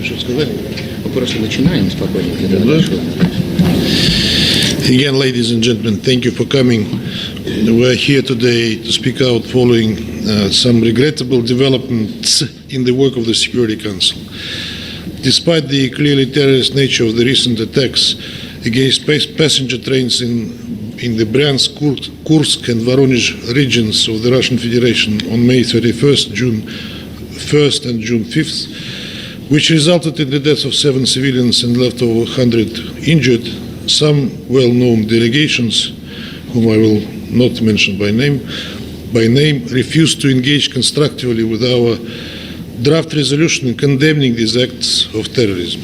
что сказали. Мы просто начинаем спокойненько. Again, ladies and gentlemen, thank you for coming. We are here today to speak out following some regrettable developments in the work of the Security Council. Despite the clearly terrorist nature of the recent attacks against passenger trains in the Bryansk, Kursk and Voronezh regions of the Russian Federation on May 31st, June 1st and June 5th, which resulted in the death of 7 civilians and left over 100 injured, some well-known delegations, whom I will not mention by name, refused to engage constructively with our draft resolution condemning these acts of terrorism.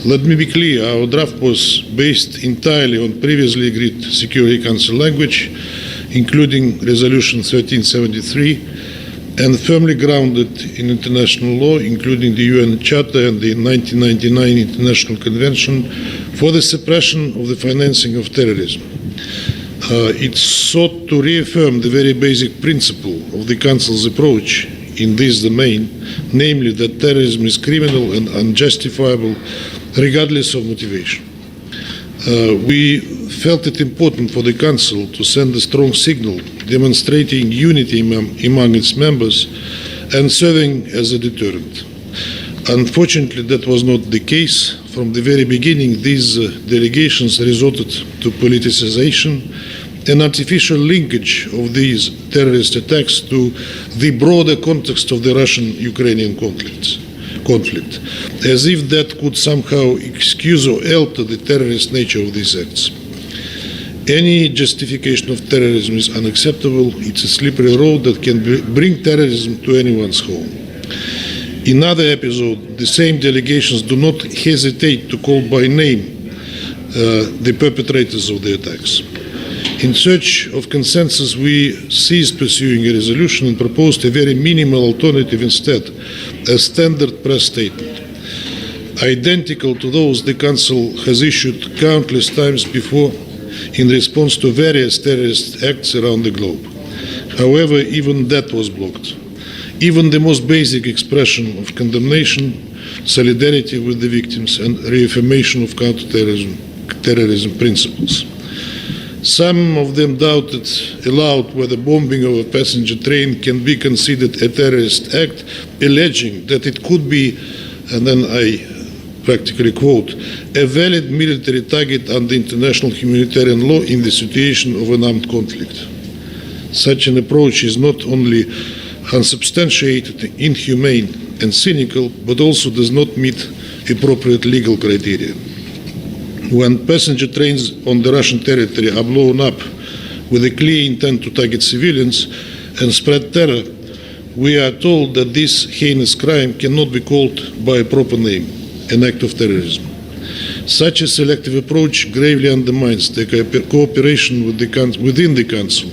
Let me be clear, our draft was based entirely on previously agreed Security Council language, including Resolution 1373, and firmly grounded in international law, including the UN Charter and the 1999 International Convention for the Suppression of the Financing of Terrorism. It sought to reaffirm the very basic principle of the Council's approach in this domain, namely that terrorism is criminal and unjustifiable regardless of motivation. We felt it important for the Council to send a strong signal demonstrating unity among its members and serving as a deterrent. Unfortunately, that was not the case. From the very beginning, these delegations resorted to politicization and artificial linkage of these terrorist attacks to the broader context of the Russian-Ukrainian conflict, as if that could somehow excuse or alter the terrorist nature of these acts. Any justification of terrorism is unacceptable. It's a slippery road that can bring terrorism to anyone's home. In other episodes, the same delegations do not hesitate to call by name the perpetrators of the attacks. In search of consensus, we ceased pursuing a resolution and proposed a very minimal alternative instead, a standard press statement, identical to those the Council has issued countless times before in response to various terrorist acts around the globe. However, even that was blocked. Even the most basic expression of condemnation, solidarity with the victims, and reaffirmation of counterterrorism principles. Some of them doubted aloud whether bombing of a passenger train can be considered a terrorist act, alleging that it could be, and then I practically quote, a valid military target under international humanitarian law in the situation of an armed conflict. Such an approach is not only unsubstantiated, inhumane, and cynical, but also does not meet appropriate legal criteria. When passenger trains on the Russian territory are blown up with a clear intent to target civilians and spread terror, we are told that this heinous crime cannot be called by a proper name, an act of terrorism. Such a selective approach gravely undermines the cooperation within the Council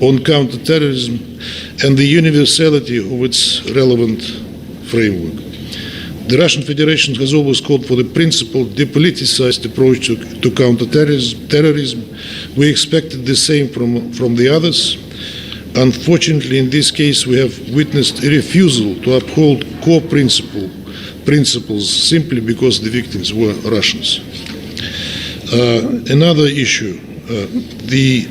on counterterrorism and the universality of its relevant framework. The Russian Federation has always called for the principled, depoliticized approach to counterterrorism. We expected the same from the others. Unfortunately, in this case, we have witnessed a refusal to uphold core principles simply because the victims were Russians. Another issue, the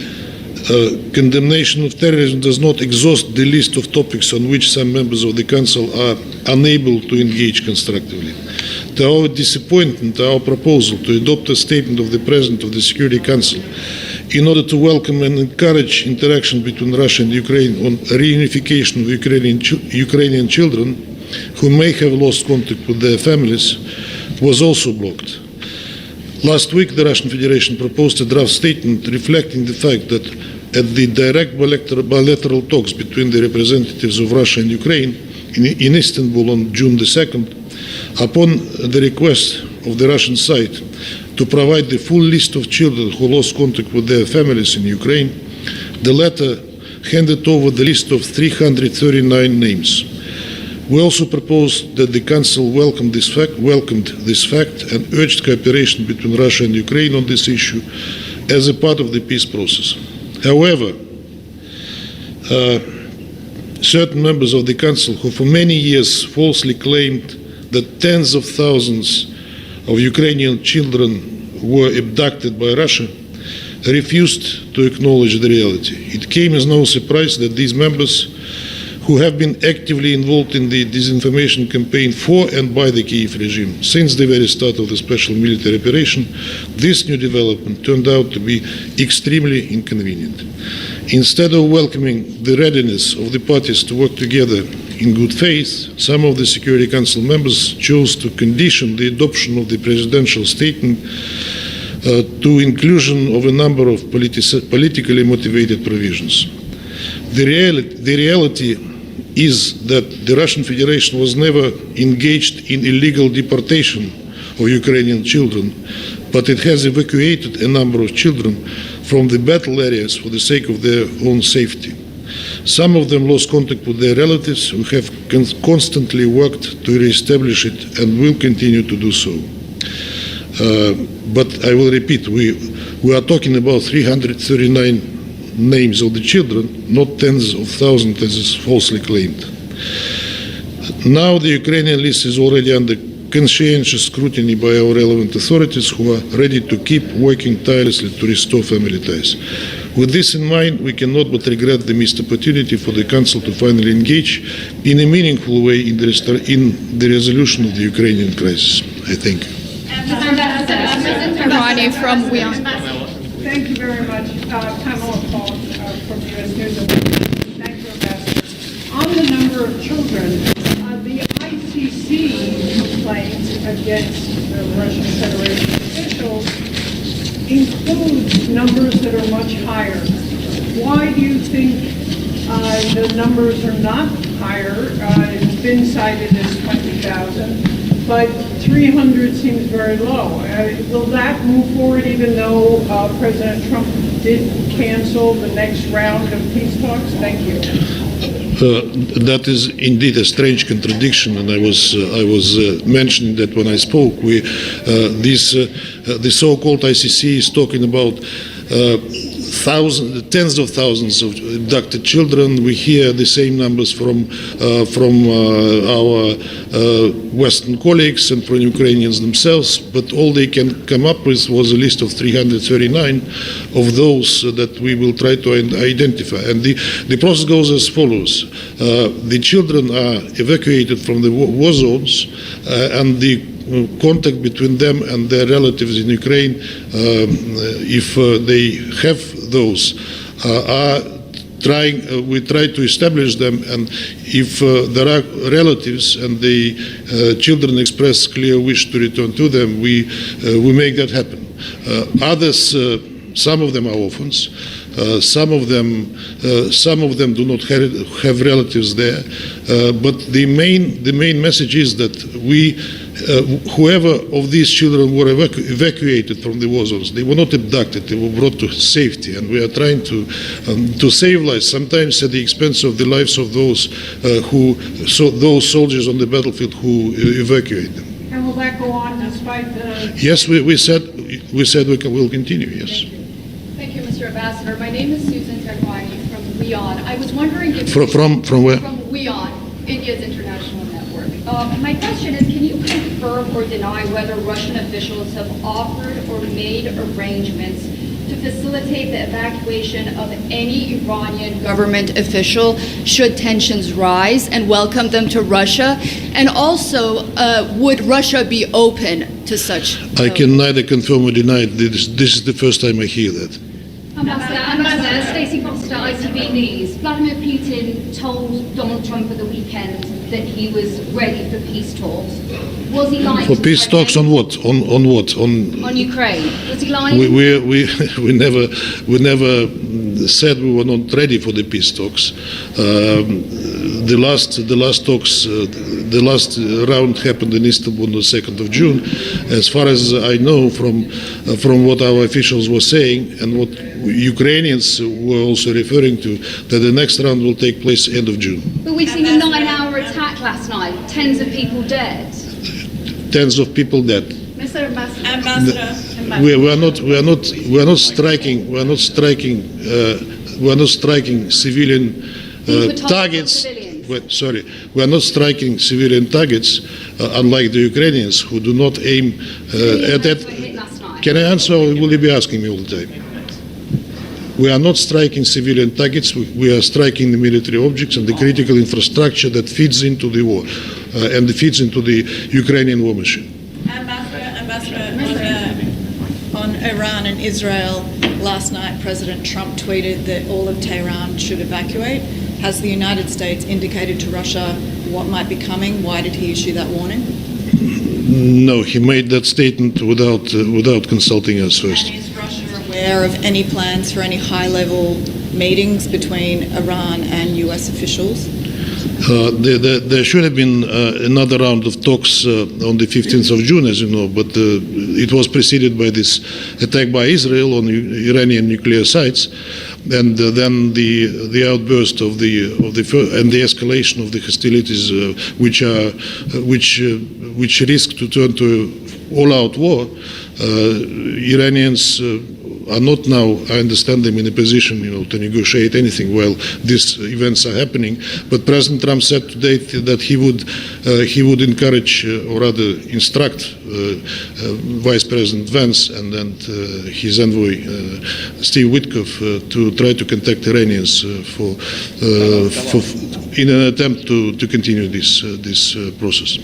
condemnation of terrorism does not exhaust the list of topics on which some members of the Council are unable to engage constructively. To our disappointment, our proposal to adopt a statement of the President of the Security Council in order to welcome and encourage interaction between Russia and Ukraine on reunification of Ukrainian children who may have lost contact with their families was also blocked. Last week, the Russian Federation proposed a draft statement reflecting the fact that at the direct bilateral talks between the representatives of Russia and Ukraine in Istanbul on June the 2nd, upon the request of the Russian side to provide the full list of children who lost contact with their families in Ukraine, the latter handed over the list of 339 names. We also proposed that the Council welcomed this fact and urged cooperation between Russia and Ukraine on this issue as a part of the peace process. However, certain members of the Council who for many years falsely claimed that tens of thousands of Ukrainian children were abducted by Russia, refused to acknowledge the reality. It came as no surprise that these members, who have been actively involved in the disinformation campaign for and by the Kyiv regime since the very start of the special military operation, this new development turned out to be extremely inconvenient. Instead of welcoming the readiness of the parties to work together in good faith, some of the Security Council members chose to condition the adoption of the presidential statement to inclusion of a number of politically motivated provisions. The reality is that the Russian Federation was never engaged in illegal deportation of Ukrainian children, but it has evacuated a number of children from the battle areas for the sake of their own safety. Some of them lost contact with their relatives, who have constantly worked to re-establish it and will continue to do so. But I will repeat, we are talking about 339 names of the children, not tens of thousands as is falsely claimed. Now the Ukrainian list is already under conscientious scrutiny by our relevant authorities, who are ready to keep working tirelessly to restore family ties. With this in mind, we cannot but regret the missed opportunity for the Council to finally engage in a meaningful way in the resolution of the Ukrainian crisis. I thank you. From Thank you very much. Pamela Paul from U.S. News. Thank you, Ambassador. On the number of children, the ICC complaint against the Russian Federation officials includes numbers that are much higher. Why do you think the numbers are not higher? It's been cited as 20,000, but 300 seems very low. Will that move forward even though President Trump did cancel the next round of peace talks? Thank you. That is indeed a strange contradiction, and I was mentioning that when I spoke. The so-called ICC is talking about tens of thousands of abducted children. We hear the same numbers from our Western colleagues and from Ukrainians themselves, but all they can come up with was a list of 339 of those that we will try to identify. And the process goes as follows. The children are evacuated from the war zones, and the contact between them and their relatives in Ukraine, if they have those, we try to establish them, and if there are relatives and the children express clear wish to return to them, we make that happen. Others, some of them are orphans. Some of them do not have relatives there. But the main message is that whoever of these children were evacuated from the war zones, they were not abducted, they were brought to safety, and we are trying to save lives, sometimes at the expense of the lives of those those soldiers on the battlefield who evacuate them. And will that go on despite the... Yes, we said we'll continue, yes. Thank you, Mr. Ambassador. My name is Susan Tegwani from WION. I was wondering if... From where? From WION, India's international network. My question is, can you confirm or deny whether Russian officials have offered or made arrangements to facilitate the evacuation of any Iranian government official should tensions rise, and welcome them to Russia? And also, would Russia be open to such? I can neither confirm or deny it. This is the first time I hear that. Ambassador, Stacey Foster, ITV News. Vladimir Putin told Donald Trump at the weekend that he was ready for peace talks. Was he lying? For peace talks on what? On what? On Ukraine. Was he lying? We never said we were not ready for the peace talks. The last round happened in Istanbul on the 2nd of June. As far as I know from what our officials were saying and what Ukrainians were also referring to, that the next round will take place end of June. But we've seen a 9-hour attack last night. Tens of people dead. Tens of people dead. Mr. Ambassador. We are not striking civilian targets. sorry, we are not striking civilian targets, unlike the Ukrainians who do not aim at that. Were hit last night. Can I answer, or will you be asking me all the time? We are not striking civilian targets. We are striking the military objects and the critical infrastructure that feeds into the war and feeds into the Ukrainian war machine. Ambassador, on Iran and Israel, last night President Trump tweeted that all of Tehran should evacuate. Has the United States indicated to Russia what might be coming? Why did he issue that warning? No, he made that statement without consulting us first. And is Russia aware of any plans for any high-level meetings between Iran and US officials? There should have been another round of talks on the 15th of June, as you know, but it was preceded by this attack by Israel on Iranian nuclear sites, and then the outburst of the escalation of the hostilities, which risk to turn to all-out war. Iranians are not now, I understand them, in a position, to negotiate anything while these events are happening. But President Trump said today that he would encourage, or rather instruct, Vice President Vance and his envoy Steve Witkoff to try to contact Iranians in an attempt to continue this process.